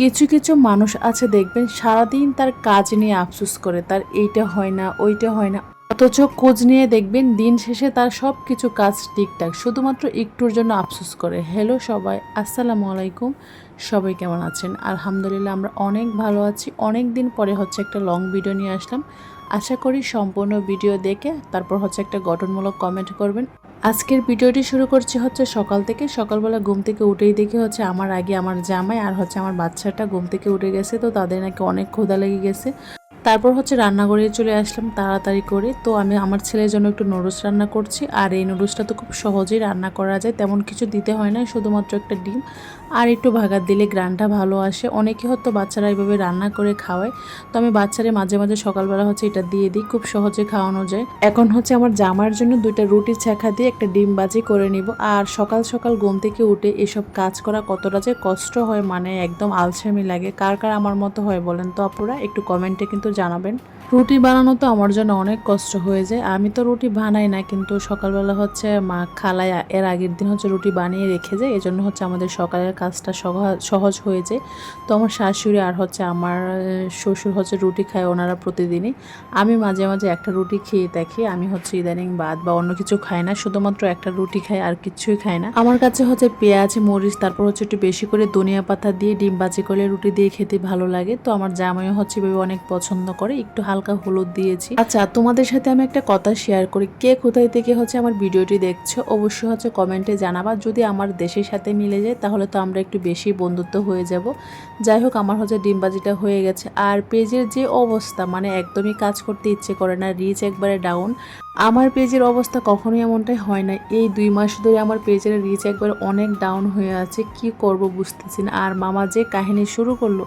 কিছু কিছু মানুষ আছে দেখবেন সারাদিন তার কাজ নিয়ে আফসোস করে, তার এইটা হয় না ওইটা হয় না, অথচ খোঁজ নিয়ে দেখবেন দিন শেষে তার সব কিছু কাজ ঠিকঠাক, শুধুমাত্র একটুর জন্য আফসোস করে। হ্যালো সবাই, আসসালামু আলাইকুম। সবাই কেমন আছেন? আলহামদুলিল্লাহ আমরা অনেক ভালো আছি। অনেক দিন পরে একটা লং ভিডিও নিয়ে আসলাম। আশা করি সম্পূর্ণ ভিডিও দেখে তারপর একটা গঠনমূলক কমেন্ট করবেন। আজকের ভিডিওটি শুরু করছি সকাল থেকে। সকালবেলা ঘুম থেকে উঠেই দেখি আমার আগে আমার জামাই আর আমার বাচ্চাটা ঘুম থেকে উঠে গেছে, তো তাদের নাকি অনেক ক্ষুধা লেগে গেছে। তারপর রান্নাঘরে চলে আসলাম তাড়াতাড়ি করে। তো আমি আমার ছেলের জন্য একটু নুডলস রান্না করছি, আর এই নুডলসটা তো খুব সহজেই রান্না করা যায়, তেমন কিছু দিতে হয় না, শুধুমাত্র একটা ডিম আর একটু ভাগার দিলে গ্রানটা ভালো আসে। অনেকে বাচ্চারা এইভাবে রান্না করে খাওয়ায়, তো আমি বাচ্চারে মাঝে মাঝে সকালবেলা এটা দিয়ে দিই, খুব সহজে খাওয়ানো যায়। এখন আমার জামার জন্য 2টা রুটি ছেঁকা দিয়ে একটা ডিম ভাজি করে নিব। আর সকাল সকাল ঘুম থেকে উঠে এসব কাজ করা কতটা যে কষ্ট হয়, মানে একদম আলসেমি লাগে। কার কার আমার মতো হয় বলেন তো আপুরা, একটু কমেন্টে কিন্তু জানাবেন। রুটি বানানো তো আমার জন্য অনেক কষ্ট হয়ে যায়। আমি তো রুটি বানাই না, কিন্তু সকালবেলা মা খালায় এর আগের দিন রুটি বানিয়ে রেখে যায়, এজন্য আমাদের সকালের কাজটা সহজ হয়ে যায়। তো আমার শাশুড়ি আর আমার শ্বশুর রুটি খায় ওনারা প্রতিদিনই। আমি মাঝে মাঝে একটা রুটি খেয়ে থাকি। আমি ইদানিং ভাত বা অন্য কিছু খাই না, শুধুমাত্র একটা রুটি খাই, আর কিছুই খাই না। আমার কাছে পেঁয়াজ মরিচ তারপর একটু বেশি করে ধনিয়া পাতা দিয়ে ডিম ভাজি করলে রুটি দিয়ে খেতে ভালো লাগে। তো আমার জামাইও ভেবে অনেক পছন্দ করে। একটু হালকা হলুদ দিয়েছি। আচ্ছা, তোমাদের সাথে আমি একটা কথা শেয়ার করি। কে কোথায় থেকে আমার ভিডিওটি দেখছো অবশ্যই কমেন্টে জানাবা। যদি আমার দেশের সাথে মিলে যায় তাহলে তো আমরা একটু বেশি বন্ধুত্ব হয়ে যাব। যাই হোক, আমার ডিম ভাজিটা হয়ে গেছে। আর পেজের যে অবস্থা, মানে একদমই কাজ করতে ইচ্ছে করে না, রিচ একবারে ডাউন। আমার পেজের অবস্থা কখনোই এমনটাই হয় না। এই 2 মাস ধরে আমার পেজের রিচ একবারে অনেক ডাউন হয়ে আছে। কি করব বুঝতেছি না। আর মামা যে কাহিনী শুরু করলো,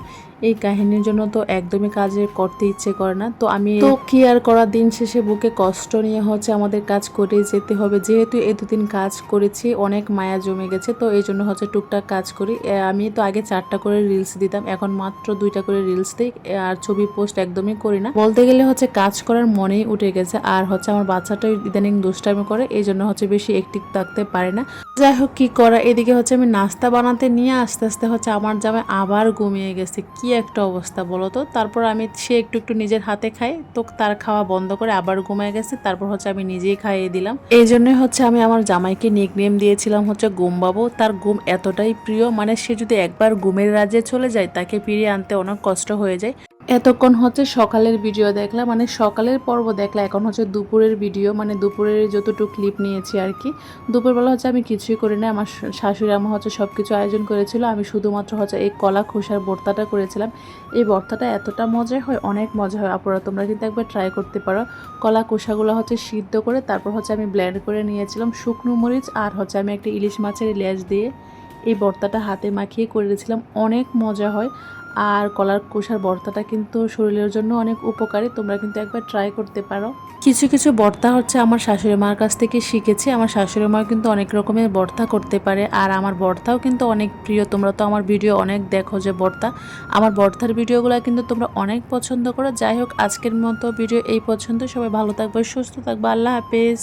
এই কাহিনীর জন্য তো একদমই কাজে করতে ইচ্ছে করে না। তো আমি তো কি আর করা, দিন শেষে বুকে কষ্ট নিয়ে আমাদের কাজ করে যেতে হবে। যেহেতু এই 2 দিন কাজ করেছি, অনেক মায়া জমে গেছে, তো এই জন্য টুকটাক কাজ করি। আমি তো আগে 4টা করে রিলস দিতাম, এখন মাত্র 2টা করে রিলস দিই। আর ছবি পোস্ট একদমই করি না। বলতে গেলে কাজ করার মনেই উঠে গেছে। আর আমার বাচ্চাটা ইদানিং দুষ্টামি করে, এই জন্য বেশি অ্যাক্টিভ থাকতে পারে না। যাই হোক, কি করা। এদিকে আমি নাস্তা বানাতে নিয়ে আস্তে আস্তে আমার জামাই আবার ঘুমিয়ে গেছে। কি একটা অবস্থা বলো তো। তারপর সে একটু একটু নিজের হাতে খায়, তো তার খাওয়া বন্ধ করে আবার ঘুমিয়ে গেছে। তারপর আমি নিজেই খাইয়ে দিলাম। এই জন্যই আমি আমার জামাইকে নিকনেম দিয়েছিলাম ঘুম বাবু। তার ঘুম এতটাই প্রিয়, মানে সে যদি একবার ঘুমের রাজ্যে চলে যায় তাকে ফিরিয়ে আনতে অনেক কষ্ট হয়ে যায়। এতক্ষণ সকালের ভিডিও দেখলাম, মানে সকালের পর্ব দেখলাম। এখন দুপুরের ভিডিও, মানে দুপুরের যতটুকু ক্লিপ নিয়েছি আর কি। দুপুরবেলা আমি কিছুই করি না। আমার শাশুড়ি আমা সব কিছু আয়োজন করেছিল। আমি শুধুমাত্র এই কলা খোসার ভর্তাটা করেছিলাম। এই ভর্তাটা এতটা মজা হয়, অনেক মজা হয় আপুরা, তোমরা কিন্তু একবার ট্রাই করতে পারো। কলা খোসাগুলো সিদ্ধ করে তারপর আমি ব্লেন্ড করে নিয়েছিলাম শুকনো মরিচ, আর আমি একটা ইলিশ মাছের লেজ দিয়ে এই ভর্তাটা হাতে মাখিয়ে করেছিলাম। অনেক মজা হয়। আর কলার খোসার ভর্তাটা কিন্তু শরীরের জন্য অনেক উপকারী, তোমরা কিন্তু একবার ট্রাই করতে পারো। কিছু কিছু ভর্তা আমার শাশুড়ি মার কাছ থেকে শিখেছি। আমার শাশুড়ি মা কিন্তু অনেক রকমের ভর্তা করতে পারে, আর আমার ভর্তাও কিন্তু অনেক প্রিয়। তোমরা তো আমার ভিডিও অনেক দেখো যে ভর্তা, আমার ভর্তার ভিডিওগুলো কিন্তু তোমরা অনেক পছন্দ করো। যাই হোক, আজকের মতো ভিডিও এই পছন্দ। সবাই ভালো থাকবে, সুস্থ থাকবে। আল্লাহ হাফেজ।